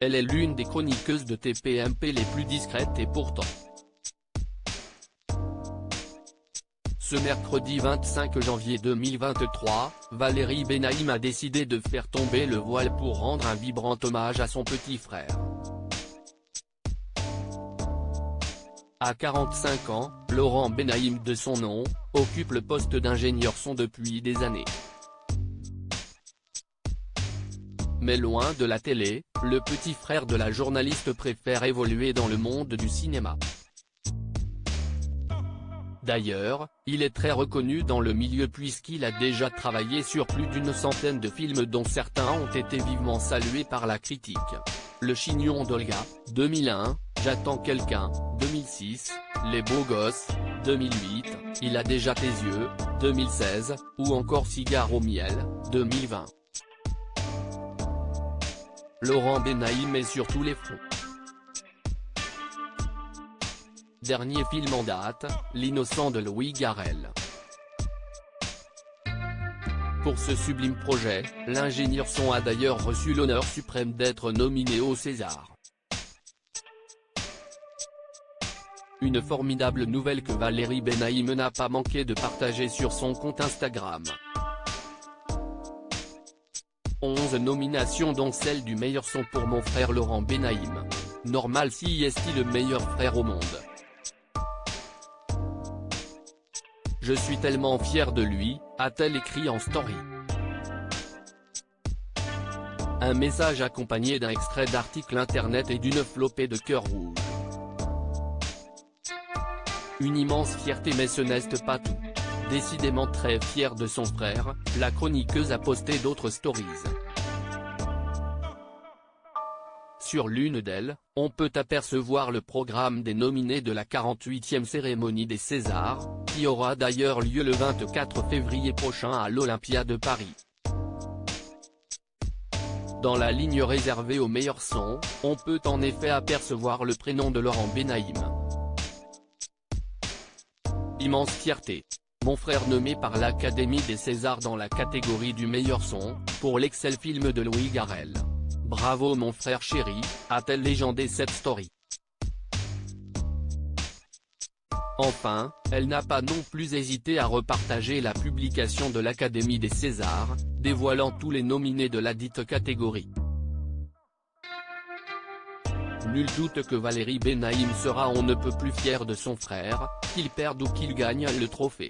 Elle est l'une des chroniqueuses de TPMP les plus discrètes et pourtant. Ce mercredi 25 janvier 2023, Valérie Benaïm a décidé de faire tomber le voile pour rendre un vibrant hommage à son petit frère. À 45 ans, Laurent Benaïm de son nom, occupe le poste d'ingénieur son depuis des années. Mais loin de la télé, le petit frère de la journaliste préfère évoluer dans le monde du cinéma. D'ailleurs, il est très reconnu dans le milieu puisqu'il a déjà travaillé sur plus d'une centaine de films dont certains ont été vivement salués par la critique. Le Chignon d'Olga, 2001, J'attends quelqu'un, 2006, Les Beaux Gosses, 2008, Il a déjà tes yeux, 2016, ou encore Cigare au miel, 2020. Laurent Benaïm est sur tous les fronts. Dernier film en date, L'innocent de Louis Garrel. Pour ce sublime projet, l'ingénieur son a d'ailleurs reçu l'honneur suprême d'être nominé au César. Une formidable nouvelle que Valérie Benaïm n'a pas manqué de partager sur son compte Instagram. 11 nominations dont celle du meilleur son pour mon frère Laurent Benaïm. Normal si est-il le meilleur frère au monde. Je suis tellement fier de lui, a-t-elle écrit en story. Un message accompagné d'un extrait d'article internet et d'une flopée de cœurs rouges. Une immense fierté mais ce n'est pas tout. Décidément très fière de son frère, la chroniqueuse a posté d'autres stories. Sur l'une d'elles, on peut apercevoir le programme des nominés de la 48e cérémonie des Césars, qui aura d'ailleurs lieu le 24 février prochain à l'Olympia de Paris. Dans la ligne réservée au meilleur son, on peut en effet apercevoir le prénom de Laurent Benaïm. Immense fierté. Mon frère nommé par l'Académie des Césars dans la catégorie du meilleur son, pour l'excellent film de Louis Garrel. Bravo mon frère chéri, a-t-elle légendé cette story. Enfin, elle n'a pas non plus hésité à repartager la publication de l'Académie des Césars, dévoilant tous les nominés de la dite catégorie. Nul doute que Valérie Benaïm sera on ne peut plus fière de son frère, qu'il perde ou qu'il gagne le trophée.